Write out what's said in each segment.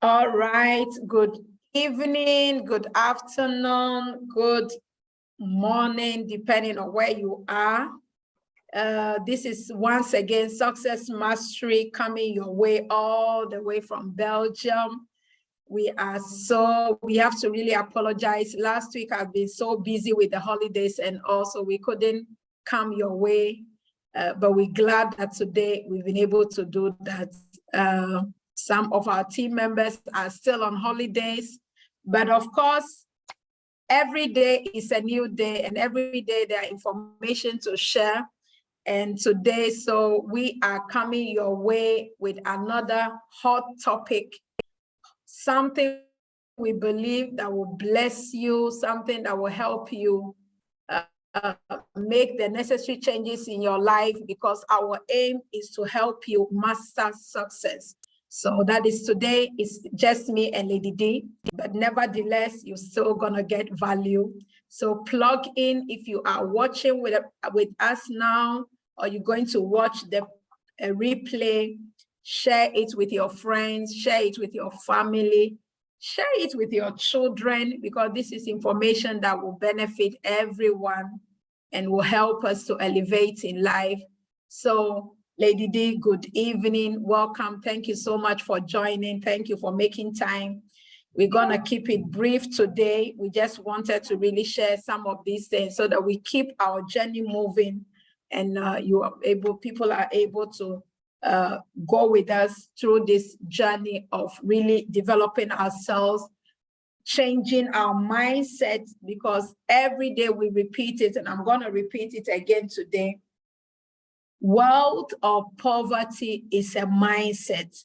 All right. Good evening, good afternoon, good morning, depending on where you are. This is once again Success Mastery coming your way all the way from Belgium. We have to really apologize. Last week I've been so busy with the holidays and also we couldn't come your way. But we're glad that today we've been able to do that. Some of our team members are still on holidays, but of course, every day is a new day and every day there are information to share. And today, so we are coming your way with another hot topic, something we believe that will bless you, something that will help you make the necessary changes in your life, because our aim is to help you master success. So that is today, it's just me and Lady D, but nevertheless, you're still gonna get value. So plug in if you are watching with us now, or you're going to watch the replay, share it with your friends, share it with your family, share it with your children, because this is information that will benefit everyone and will help us to elevate in life. So Lady D, good evening, welcome. Thank you so much for joining. Thank you for making time. We're gonna keep it brief today. We just wanted to really share some of these things so that we keep our journey moving and people are able to go with us through this journey of really developing ourselves, changing our mindset, because every day we repeat it, and I'm going to repeat it again today. Wealth or poverty is a mindset.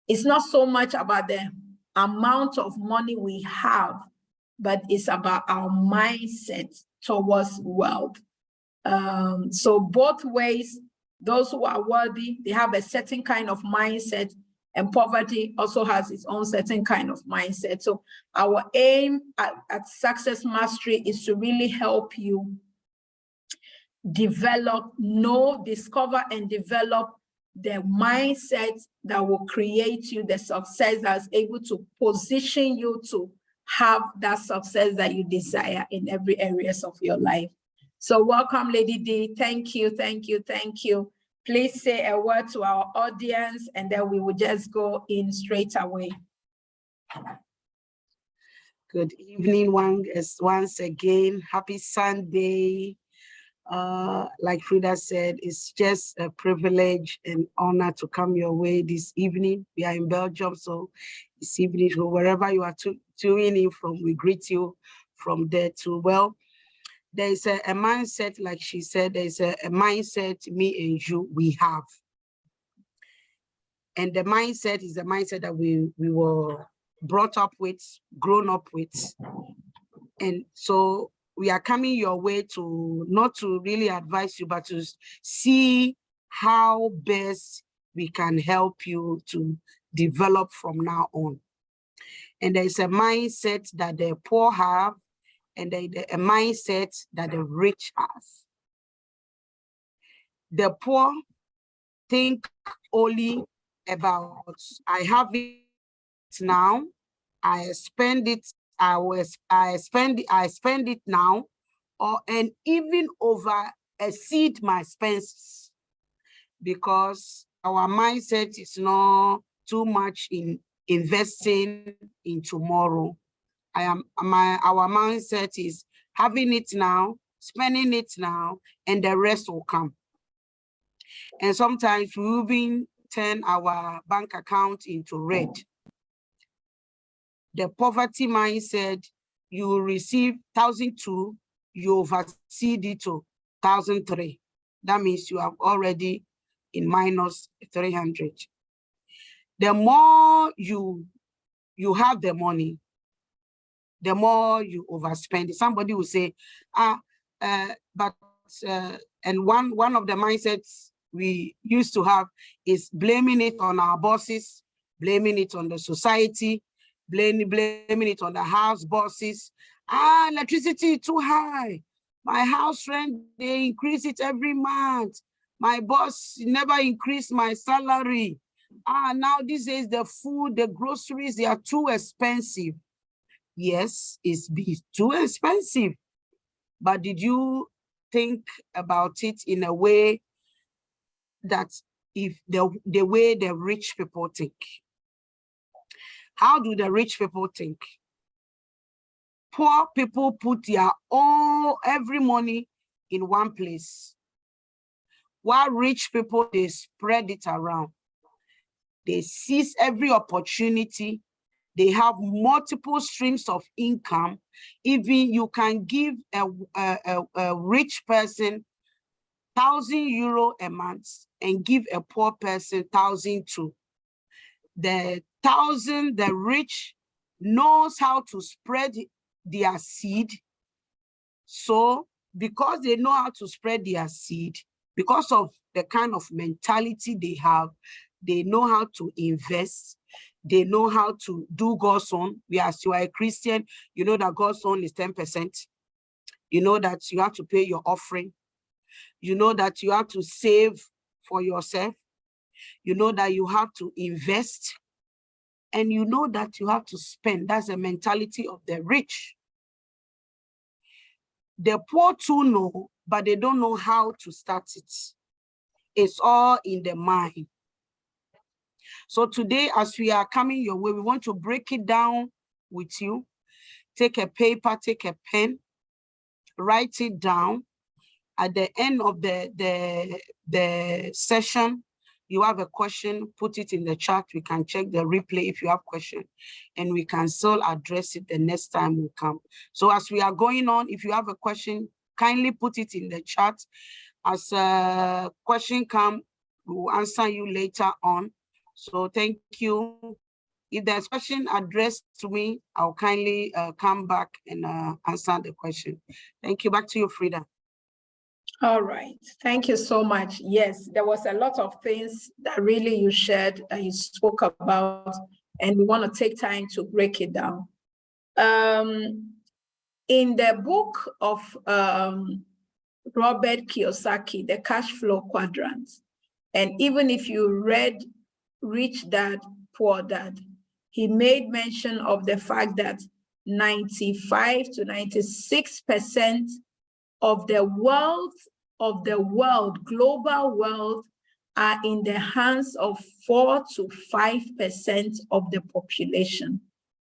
It's not so much about the amount of money we have, but it's about our mindset towards wealth. So both ways, those who are worthy, they have a certain kind of mindset, and poverty also has its own certain kind of mindset. So our aim at Success Mastery is to really help you discover and develop the mindset that will create you the success that's able to position you to have that success that you desire in every areas of your life. So welcome, Lady D. Thank you, thank you, thank you. Please say a word to our audience and then we will just go in straight away. Good evening, once again. Happy Sunday. Like Frida said, it's just a privilege and honor to come your way this evening. We are in Belgium, so this evening, so wherever you are tuning in from, we greet you from there too. Well, there's a mindset, like she said, there's a mindset me and you, we have. And the mindset is the mindset that we were brought up with, grown up with. And so we are coming your way to, not to really advise you, but to see how best we can help you to develop from now on. And there's a mindset that the poor have, and a mindset that the rich have. The poor think only about, I have it now, I spend it, I spend it now, and even over exceed my expenses, because our mindset is not too much in investing in tomorrow. Our mindset is having it now, spending it now, and the rest will come. And sometimes we even turn our bank account into red. The poverty mindset, you receive 1,002, you overseed it to 1,003. That means you are already in minus 300. The more you have the money, the more you overspend. Somebody will say, and one of the mindsets we used to have is blaming it on our bosses, blaming it on the society, blaming it on the house bosses. Electricity too high. My house rent, they increase it every month. My boss never increased my salary. now these days the food, the groceries, they are too expensive. Yes, it's too expensive. But did you think about it in a way that if the way the rich people think? How do the rich people think? Poor people put their every money in one place, while rich people, they spread it around. They seize every opportunity. They have multiple streams of income. Even you can give a rich person €1,000 a month and give a poor person 1,000 too. The rich knows how to spread their seed. So because they know how to spread their seed, because of the kind of mentality they have, they know how to invest. They know how to do God's own. As you are a Christian, you know that God's own is 10%. You know that you have to pay your offering. You know that you have to save for yourself. You know that you have to invest. And you know that you have to spend. That's the mentality of the rich. The poor too know, but they don't know how to start it. It's all in the mind. So today, as we are coming your way, we want to break it down with you. Take a paper, take a pen, write it down. At the end of the session, you have a question, put it in the chat. We can check the replay if you have question, and we can still address it the next time we come. So as we are going on, if you have a question, kindly put it in the chat. As a question comes, we will answer you later on. So thank you. If there's a question addressed to me, I'll kindly come back and answer the question. Thank you. Back to you, Frida. All right. Thank you so much. Yes, there was a lot of things that really you shared and you spoke about, and we want to take time to break it down. In the book of Robert Kiyosaki, The Cash Flow Quadrant, and even if you read Rich Dad, Poor Dad, he made mention of the fact that 95 to 96% of the wealth of the world, global wealth, are in the hands of 4 to 5% of the population.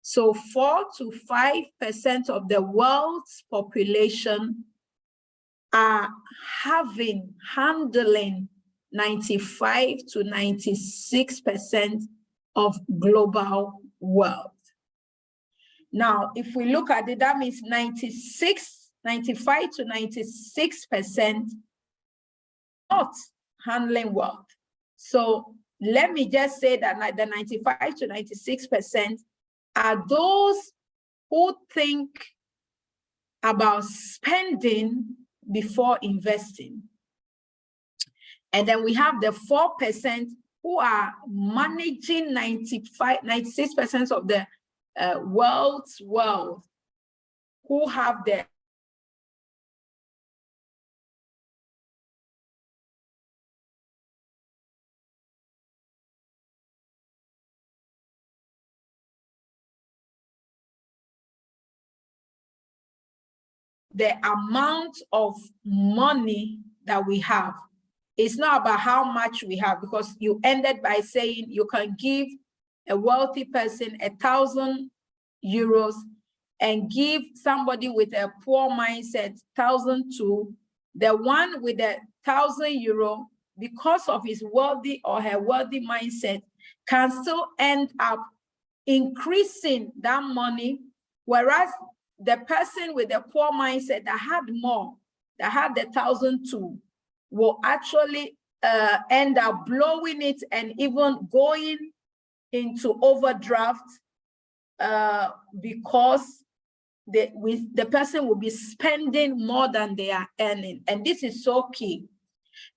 So 4 to 5% of the world's population are handling 95 to 96% of global wealth. Now, if we look at it, that means 95 to 96% not handling wealth. So let me just say that the 95 to 96% are those who think about spending before investing. And then we have the 4% who are managing 96% of the world's wealth, who have the amount of money that we have. It's not about how much we have, because you ended by saying you can give a wealthy person €1,000 and give somebody with a poor mindset 1,000 too. The one with the €1,000, because of his wealthy or her wealthy mindset, can still end up increasing that money, whereas the person with the poor mindset that had more, that had the 1,000 too, will actually end up blowing it and even going into overdraft because the person will be spending more than they are earning. And this is so key,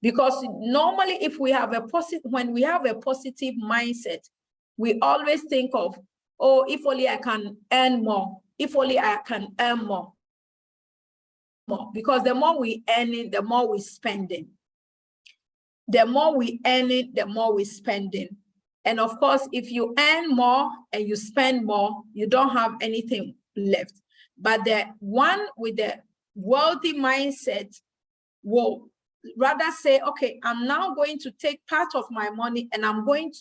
because normally when we have a positive mindset, we always think of, oh, if only I can earn more, if only I can earn more. Because the more we earn it, the more we spending. The more we earn it, the more we spending. And of course, if you earn more and you spend more, you don't have anything left. But the one with the wealthy mindset will rather say, okay, I'm now going to take part of my money and I'm going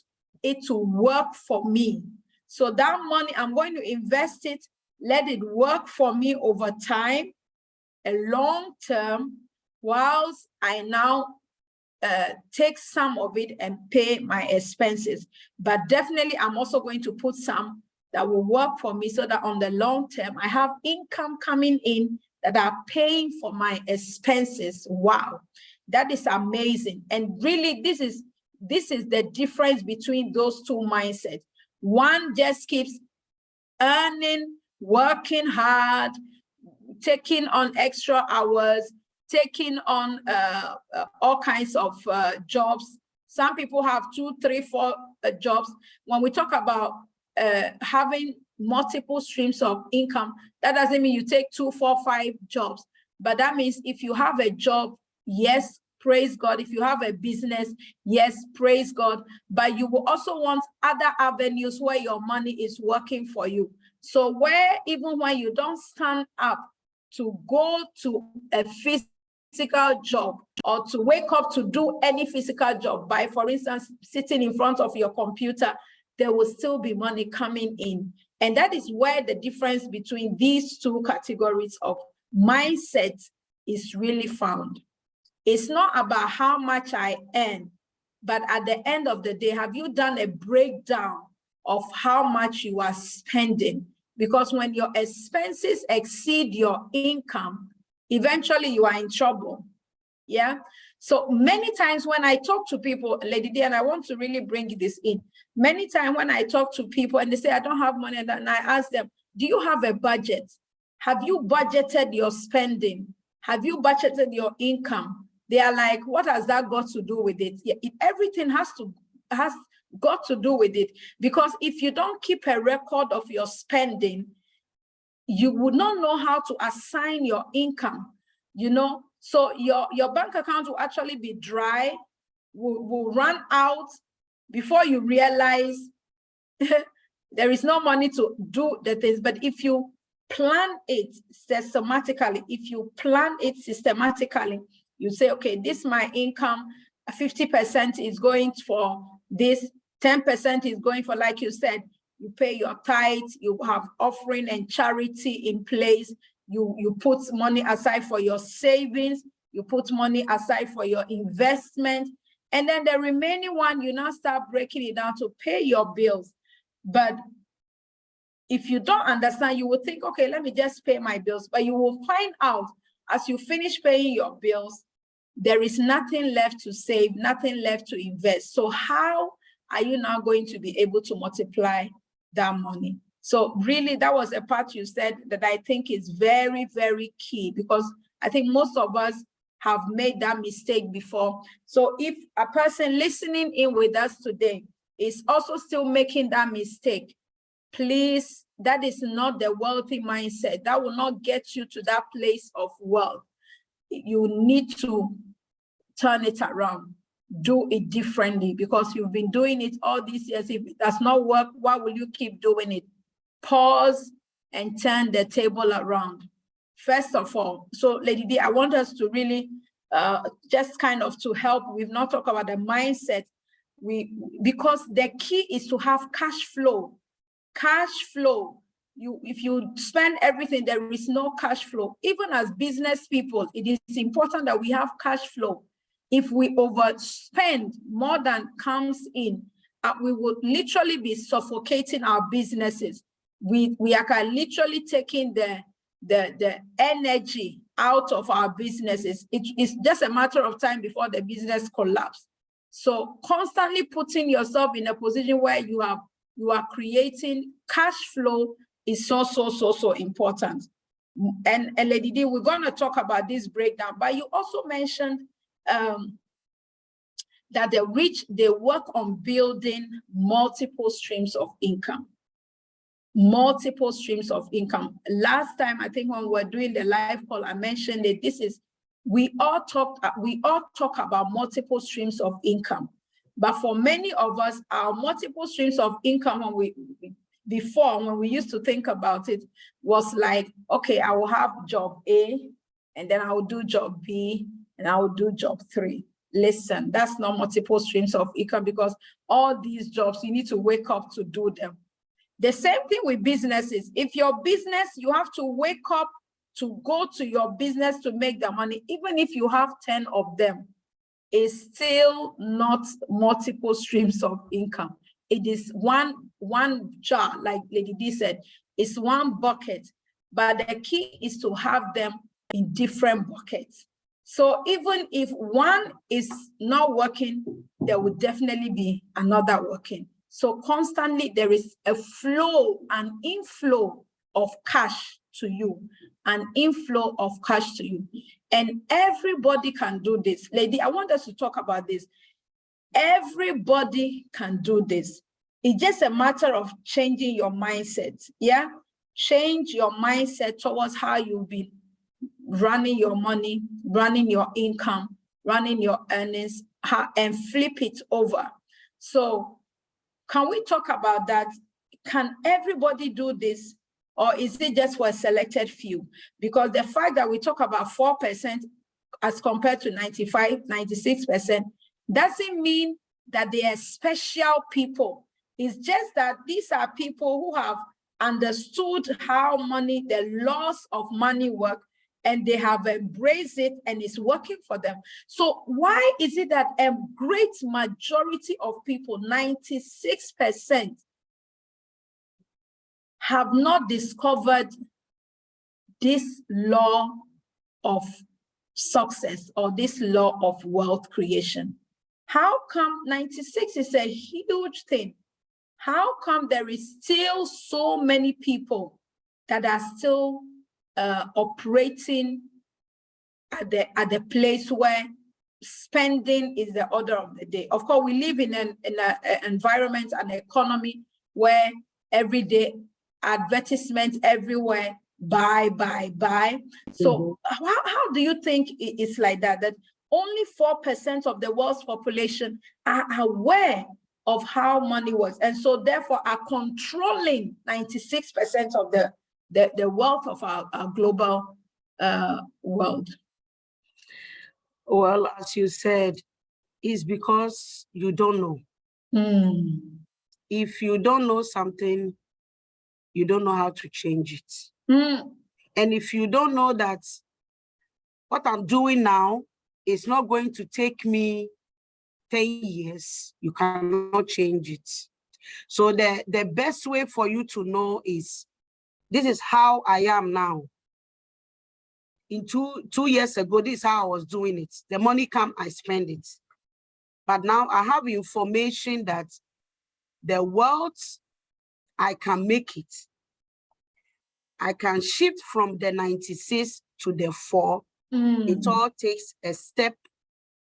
it to work for me. So that money, I'm going to invest it, let it work for me over time, a long term, whilst I now take some of it and pay my expenses. But definitely, I'm also going to put some that will work for me so that on the long term, I have income coming in that are paying for my expenses. Wow, that is amazing. And really, this is the difference between those two mindsets. One just keeps earning, working hard, taking on extra hours, taking on all kinds of jobs. Some people have 2, 3, 4 jobs. When we talk about having multiple streams of income, that doesn't mean you take 2, 4, 5 jobs. But that means if you have a job, yes, praise God. If you have a business, yes, praise God. But you will also want other avenues where your money is working for you. So where even when you don't stand up to go to a physical job or to wake up to do any physical job, by, for instance, sitting in front of your computer, there will still be money coming in. And that is where the difference between these two categories of mindset is really found. It's not about how much I earn, but at the end of the day, have you done a breakdown of how much you are spending? Because when your expenses exceed your income, eventually you are in trouble. Yeah. So many times when I talk to people, Lady D, and I want to really bring this in, many times when I talk to people and they say, I don't have money, and I ask them, do you have a budget? Have you budgeted your spending? Have you budgeted your income? They are like, what has that got to do with it? Yeah, everything has got to do with it. Because if you don't keep a record of your spending, you would not know how to assign your income, you know? So your bank account will actually be dry, will run out before you realize there is no money to do the things. But if you plan it systematically, you say, okay, this is my income, 50% is going for this, 10% is going for, like you said, you pay your tithes, you have offering and charity in place, you put money aside for your savings, you put money aside for your investment, and then the remaining one, you now start breaking it down to pay your bills. But if you don't understand, you will think, okay, let me just pay my bills. But you will find out as you finish paying your bills, there is nothing left to save, nothing left to invest. So how are you now going to be able to multiply that money? So really, that was a part you said that I think is very, very key, because I think most of us have made that mistake before. So if a person listening in with us today is also still making that mistake, please, that is not the wealthy mindset. That will not get you to that place of wealth. You need to turn it around, do it differently, because you've been doing it all these years. If it does not work, why will you keep doing it? Pause and turn the table around. First of all, so Lady D, I want us to really just kind of to help. We've not talked about the mindset, because the key is to have cash flow. Cash flow. If you spend everything, there is no cash flow. Even as business people, it is important that we have cash flow. If we overspend more than comes in, we would literally be suffocating our businesses. We are literally taking the energy out of our businesses. It's just a matter of time before the business collapses. So constantly putting yourself in a position where you are creating cash flow is so important. And Lady D, we're going to talk about this breakdown, but you also mentioned that the rich, they work on building multiple streams of income. Multiple streams of income. Last time, I think when we were doing the live call, I mentioned it. We all talk about multiple streams of income. But for many of us, our multiple streams of income, when we used to think about it, was like, okay, I will have job A, and then I will do job B, and I will do job 3. Listen, that's not multiple streams of income, because all these jobs, you need to wake up to do them. The same thing with businesses. If your business, you have to wake up to go to your business to make the money, even if you have 10 of them, is still not multiple streams of income. It is one jar, like Lady D said, it's one bucket, but the key is to have them in different buckets. So even if one is not working, there will definitely be another working. So constantly there is a flow, an inflow of cash to you, an inflow of cash to you. And everybody can do this. Lady, I want us to talk about this. Everybody can do this. It's just a matter of changing your mindset. Yeah, change your mindset towards how you'll be running your money, running your income, running your earnings, and flip it over. So can we talk about that? Can everybody do this? Or is it just for a selected few? Because the fact that we talk about 4% as compared to 95, 96%, doesn't mean that they are special people. It's just that these are people who have understood how money, the laws of money work, and they have embraced it and it's working for them. So why is it that a great majority of people, 96%, have not discovered this law of success or this law of wealth creation? How come 96 is a huge thing? How come there is still so many people that are still operating at the place where spending is the order of the day? Of course, we live in an environment, an economy where every day advertisements everywhere, buy. So how do you think it's like that? That only 4% of the world's population are aware of how money works, and so therefore are controlling 96% of the wealth of our global world. Well, as you said, it's because you don't know. If you don't know something, you don't know how to change it. And if you don't know that what I'm doing now is not going to take me 10 years, you cannot change it. So the best way for you to know is, this is how I am now. In two years ago, this is how I was doing it. The money come, I spend it. But now I have information that the wealth, I can make it. I can shift from the 96 to the 4. It all takes a step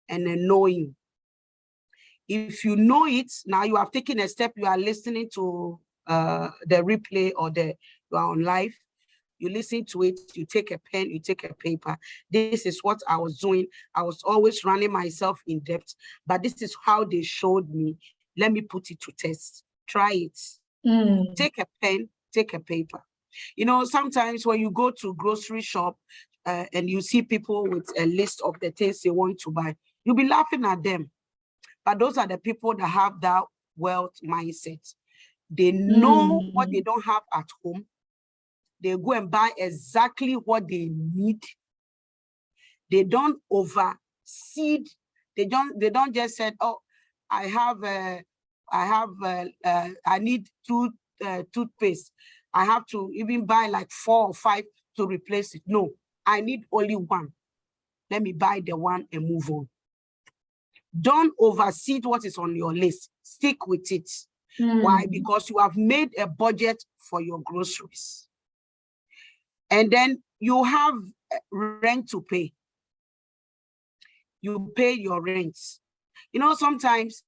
and a knowing. If you know it, now you have taken a step, you are listening to the replay, or you are on live, you listen to it, you take a pen, you take a paper. This is what I was doing. I was always running myself in debt, but this is how they showed me. Let me put it to test. Try it. Take a pen, take a paper. You know, sometimes when you go to grocery shop and you see people with a list of the things they want to buy, you'll be laughing at them. But those are the people that have that wealth mindset. They know what they don't have at home. They go and buy exactly what they need. They don't overseed. They don't just say, oh, I need toothpaste. I have to even buy like 4 or 5 to replace it. No, I need only one. Let me buy the one and move on. Don't overseed what is on your list. Stick with it. Why? Because you have made a budget for your groceries. And then you have rent to pay. You pay your rents. You know, sometimes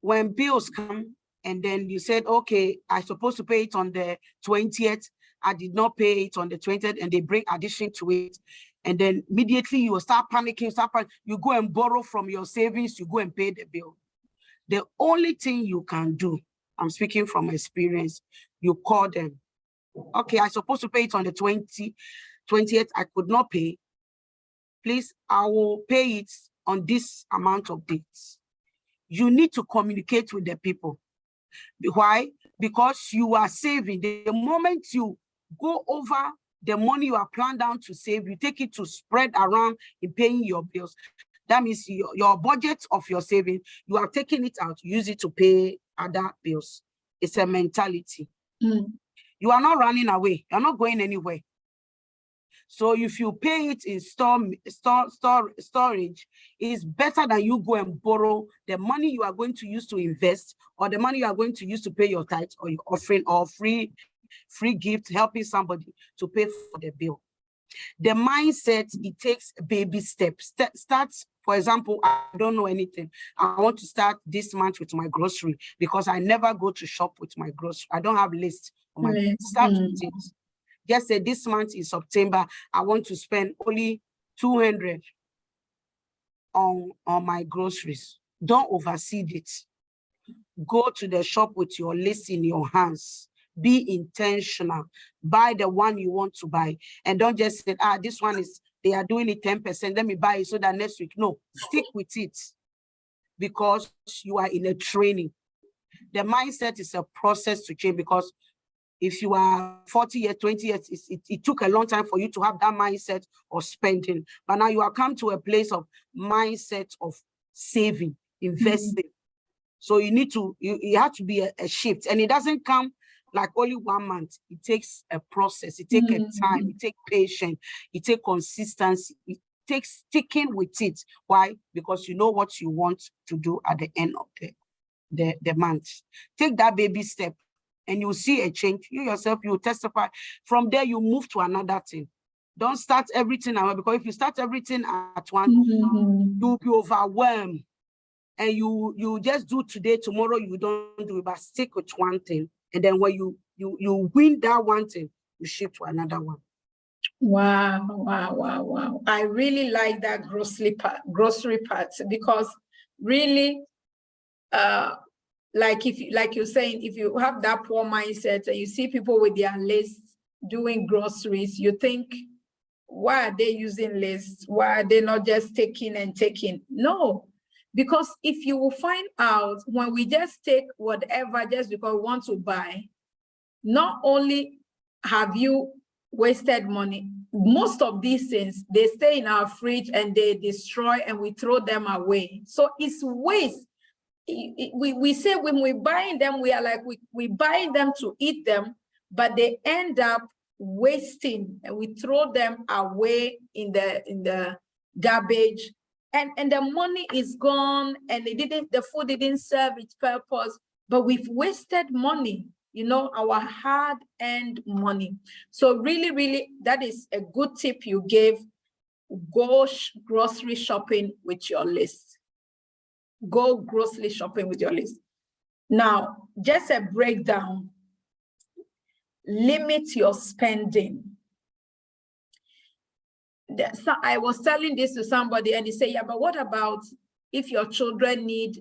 when bills come and then you said, okay, I'm supposed to pay it on the 20th. I did not pay it on the 20th, and they bring addition to it. And then immediately you will start panicking, you go and borrow from your savings, you go and pay the bill. The only thing you can do, I'm speaking from experience, you call them. Okay, I'm supposed to pay it on the 20th. I could not pay. Please, I will pay it on this amount of dates. You need to communicate with the people. Why? Because you are saving. The moment you go over the money you are planned down to save, you take it to spread around in paying your bills. That means your budget of your saving, you are taking it out, use it to pay other bills. It's a mentality. You are not running away. You're not going anywhere. So if you pay it in storage, it's better than you go and borrow the money you are going to use to invest, or the money you are going to use to pay your tithe or your offering, or free gift, helping somebody to pay for the bill. The mindset, it takes baby steps. Starts, for example, I don't know anything. I want to start this month with my grocery because I never go to shop with my grocery. I don't have list on my start with it. Just say this month in September, I want to spend only 200 on my groceries. Don't overseed it. Go to the shop with your list in your hands. Be intentional. Buy the one you want to buy. And don't just say, this one is, they are doing it 10%. Let me buy it so that next week. No, stick with it because you are in a training. The mindset is a process to change, because if you are 40 years, 20 years, it took a long time for you to have that mindset of spending. But now you have come to a place of mindset of saving, investing. So you need to, you have to be a shift. And it doesn't come like only 1 month. It takes a process. It takes a time. It takes patience. It takes consistency. It takes sticking with it. Why? Because you know what you want to do at the end of the month. Take that baby step and you'll see a change. You yourself, you testify. From there, you move to another thing. Don't start everything at once, because if you start everything at once, you'll be overwhelmed. And you just do today, tomorrow you don't do it, but stick with one thing. And then when you win that one thing, you shift to another one. Wow. I really like that grocery part, because really, like you're saying, if you have that poor mindset and you see people with their lists doing groceries, you think, why are they using lists? Why are they not just taking and taking? No, because if you will find out, when we just take whatever just because we want to buy, not only have you wasted money, most of these things, they stay in our fridge and they destroy and we throw them away. So it's waste. We say when we're buying them, we are like, we buying them to eat them, but they end up wasting and we throw them away in the garbage, and the money is gone, and the food didn't serve its purpose, but we've wasted money, our hard-earned money. So really, that is a good tip you gave. Go grocery shopping with your list. Go grocery shopping with your list. Now, just a breakdown. Limit your spending. So I was telling this to somebody and he said, yeah, but what about if your children need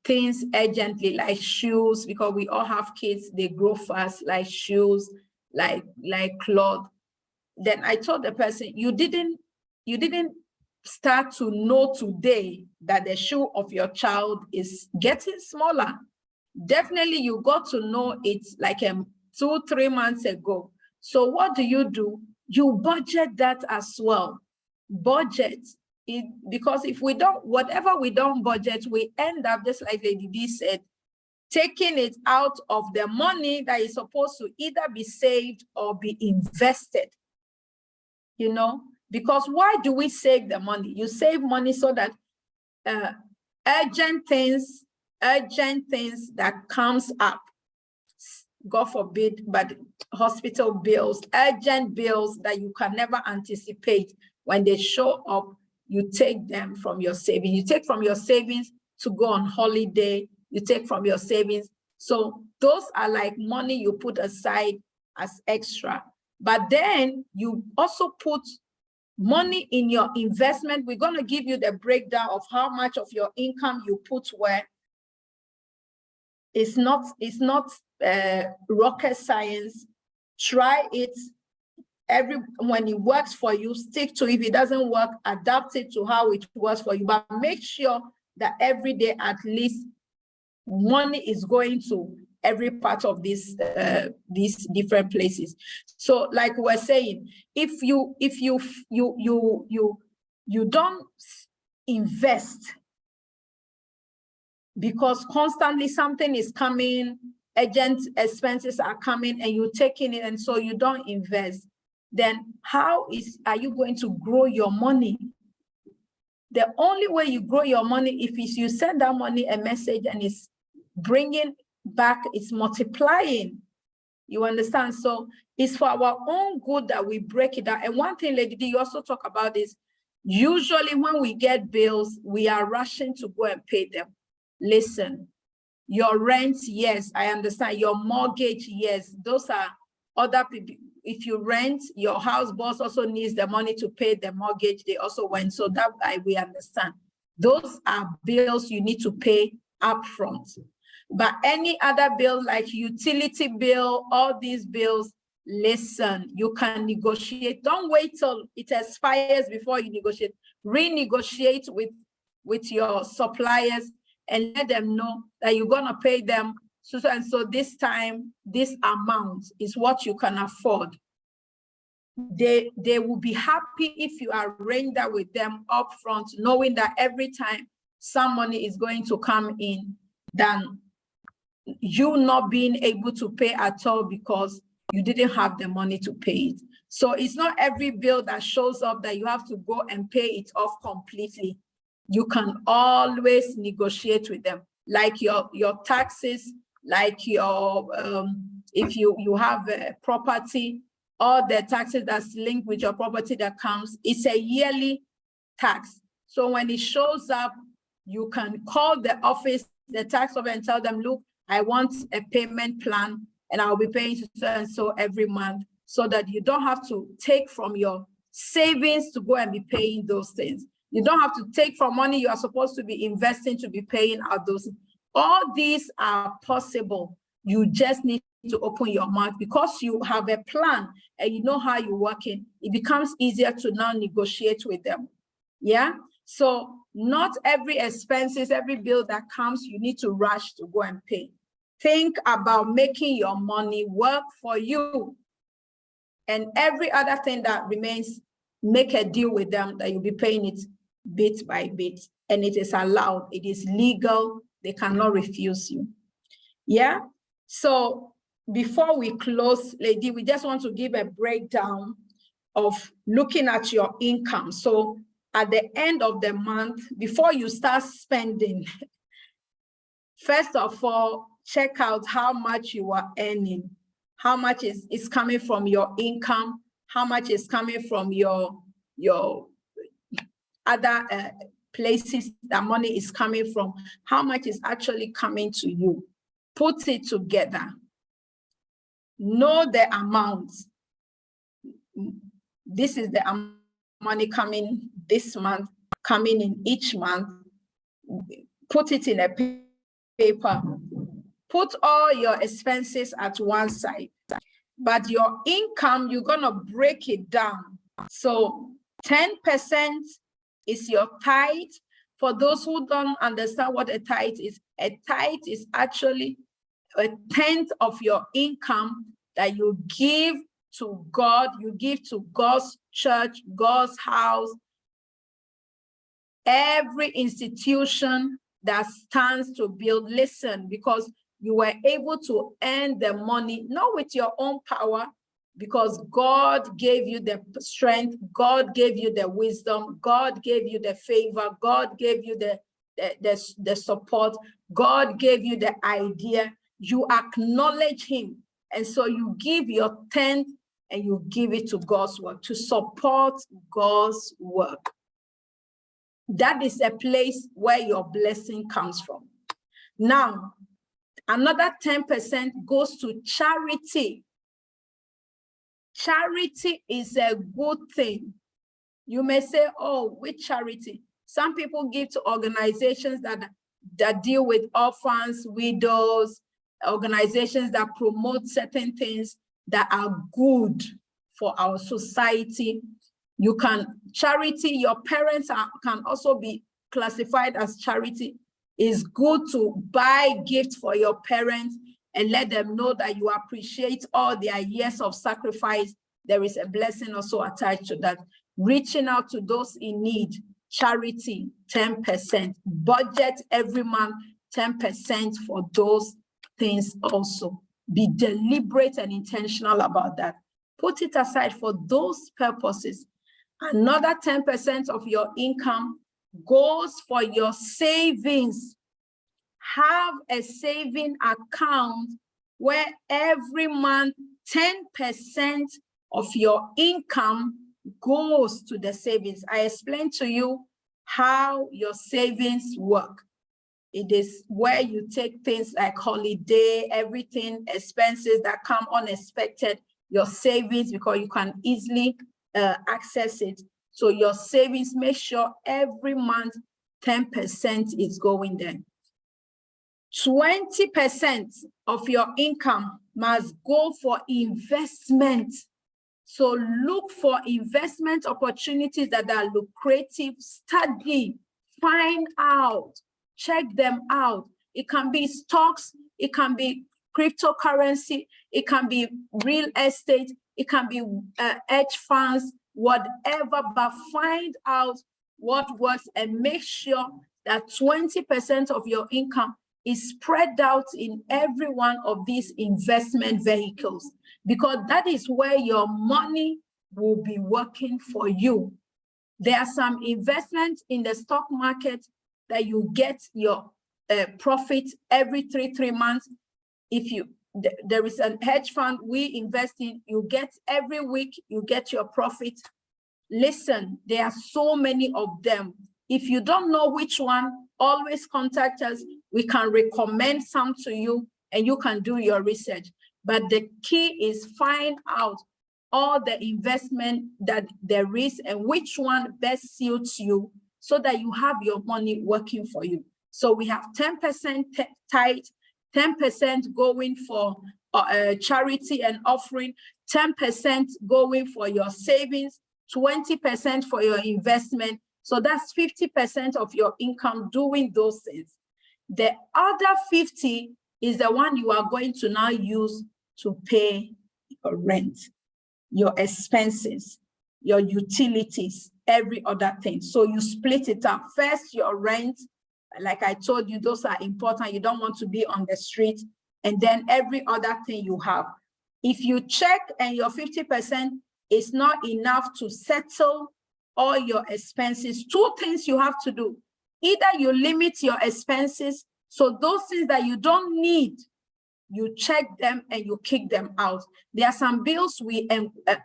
things urgently, like shoes, because we all have kids, they grow fast, like shoes, like clothes. Then I told the person, you didn't start to know today that the shoe of your child is getting smaller. Definitely you got to know it like 2-3 months ago. So what do? You budget that as well. Budget it, because if we don't, whatever we don't budget, we end up, just like Lady D said, taking it out of the money that is supposed to either be saved or be invested. Because why do we save the money? You save money so that urgent things that comes up, God forbid, but hospital bills, urgent bills that you can never anticipate, when they show up, you take them from your savings. You take from your savings to go on holiday. You take from your savings. So those are like money you put aside as extra. But then you also put money in your investment. We're going to give you the breakdown of how much of your income you put where. It's not rocket science. Try it. When it works for you, stick to it. If it doesn't work, adapt it to how it works for you. But make sure that every day at least money is going to every part of these different places. So like we're saying, if you don't invest because constantly something is coming, urgent expenses are coming, and you're taking it, and so you don't invest, then how are you going to grow your money? The only way you grow your money if you send that money a message and it's bringing back, it's multiplying. You understand? So it's for our own good that we break it down. And one thing, Lady D, you also talk about is usually when we get bills, we are rushing to go and pay them. Listen, your rent, yes, I understand. Your mortgage, yes, those are other people. If you rent, your house boss also needs the money to pay the mortgage. They also went. So that we understand. Those are bills you need to pay upfront. But any other bill like utility bill, all these bills, listen, you can negotiate. Don't wait till it expires before you negotiate. Renegotiate with your suppliers and let them know that you're going to pay them. So this time, this amount is what you can afford. They will be happy if you arrange that with them upfront, knowing that every time some money is going to come in, than you not being able to pay at all because you didn't have the money to pay it. So it's not every bill that shows up that you have to go and pay it off completely. You can always negotiate with them, like your taxes, like your if you have a property, all the taxes that's linked with your property that comes, it's a yearly tax. So when it shows up, you can call the office, the tax office, and tell them, look, I want a payment plan and I'll be paying so and so every month, so that you don't have to take from your savings to go and be paying those things. You don't have to take from money you are supposed to be investing to be paying out those. All these are possible. You just need to open your mouth because you have a plan and you know how you're working. It becomes easier to now negotiate with them. Yeah. So not every expenses, every bill that comes, you need to rush to go and pay. Think about making your money work for you. And every other thing that remains, make a deal with them that you'll be paying it bit by bit. And it is allowed, it is legal, they cannot refuse you. Yeah. So before we close, Lady, we just want to give a breakdown of looking at your income. So at the end of the month, before you start spending, first of all, check out how much you are earning, how much is coming from your income, how much is coming from your other places that money is coming from, how much is actually coming to you. Put it together. Know the amount. This is the money coming this month, coming in each month. Put it in a paper. Put all your expenses at one side. But your income, you're going to break it down. So 10% is your tithe. For those who don't understand what a tithe is actually a tenth of your income that you give to God, you give to God's church, God's house, every institution that stands to build. Listen, because you were able to earn the money, not with your own power, because God gave you the strength, God gave you the wisdom, God gave you the favor, God gave you the support, God gave you the idea. You acknowledge him. And so you give your tenth and you give it to God's work, to support God's work. That is a place where your blessing comes from. Now, another 10% goes to charity. Charity is a good thing. You may say, oh, which charity? Some people give to organizations that deal with orphans, widows, organizations that promote certain things that are good for our society. You can, charity, your parents can also be classified as charity. It's good to buy gifts for your parents and let them know that you appreciate all their years of sacrifice. There is a blessing also attached to that. Reaching out to those in need, charity, 10%. Budget every month, 10% for those things also. Be deliberate and intentional about that. Put it aside for those purposes. Another 10% of your income goes for your savings. Have a saving account where every month 10% of your income goes to the savings. I explained to you how your savings work. It is where you take things like holiday, everything, expenses that come unexpected, your savings, because you can easily access it. So your savings, make sure every month 10% is going there. 20% of your income must go for investment. So look for investment opportunities that are lucrative. Study, find out, check them out. It can be stocks, it can be cryptocurrency, it can be real estate, it can be hedge funds, whatever, but find out what works and make sure that 20% of your income is spread out in every one of these investment vehicles, because that is where your money will be working for you. There are some investments in the stock market that you get your profit every three months. If there is a hedge fund we invest in, you get every week, you get your profit. Listen, there are so many of them. If you don't know which one, always contact us. We can recommend some to you and you can do your research. But the key is find out all the investment that there is and which one best suits you so that you have your money working for you. So we have 10% tithe, 10% going for charity and offering, 10% going for your savings, 20% for your investment. So that's 50% of your income doing those things. The other 50 is the one you are going to now use to pay your rent, your expenses, your utilities, every other thing. So you split it up. First, your rent, like I told you, those are important. You don't want to be on the street. And then every other thing you have. If you check and your 50% is not enough to settle all your expenses, two things you have to do. Either you limit your expenses, so those things that you don't need, you check them and you kick them out. There are some bills we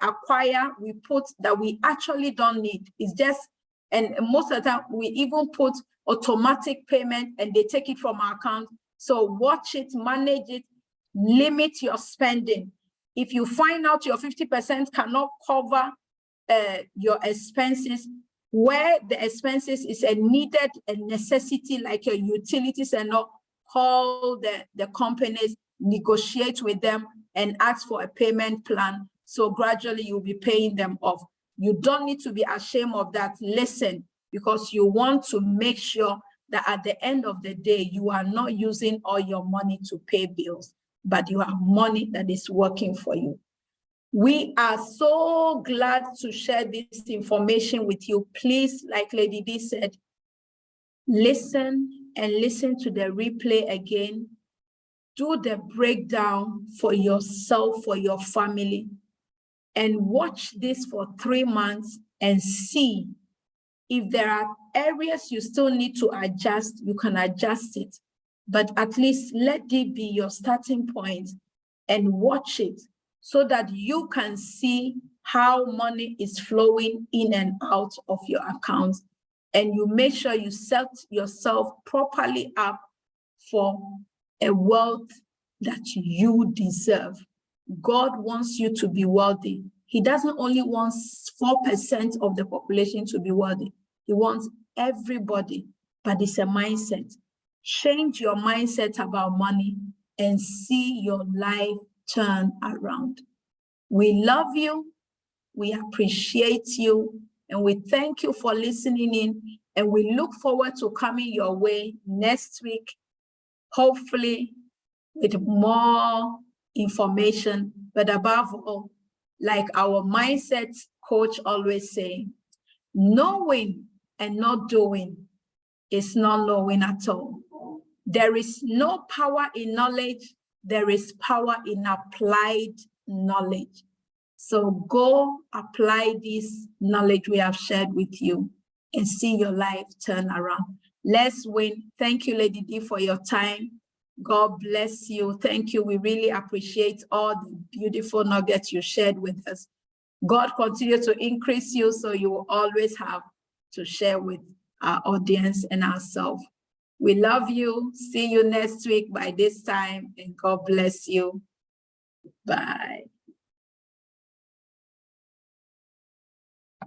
acquire, we put that we actually don't need. It's just, and most of the time we even put automatic payment and they take it from our account. So watch it, manage it, limit your spending. If you find out your 50% cannot cover your expenses, where the expenses is a needed a necessity, like your utilities, and not call the companies, negotiate with them and ask for a payment plan. So gradually you'll be paying them off. You don't need to be ashamed of that. Listen, because you want to make sure that at the end of the day, you are not using all your money to pay bills, but you have money that is working for you. We are so glad to share this information with you. Please, like Lady D said, listen and listen to the replay again. Do the breakdown for yourself, for your family, and watch this for 3 months and see if there are areas you still need to adjust, you can adjust it. But at least let it be your starting point and watch it so that you can see how money is flowing in and out of your accounts. And you make sure you set yourself properly up for a wealth that you deserve. God wants you to be wealthy. He doesn't only want 4% of the population to be wealthy. He wants everybody, but it's a mindset. Change your mindset about money and see your life turn around. We love you, we appreciate you, and we thank you for listening in, and we look forward to coming your way next week, hopefully with more information, but above all, like our mindset coach always say, knowing and not doing is not knowing at all. There is no power in knowledge, there is power in applied knowledge. So go apply this knowledge we have shared with you and see your life turn around. Let's win. Thank you, Lady D, for your time. God bless you. Thank you. We really appreciate all the beautiful nuggets you shared with us. God continue to increase you so you will always have to share with our audience and ourselves. We love you. See you next week by this time, and God bless you. Bye.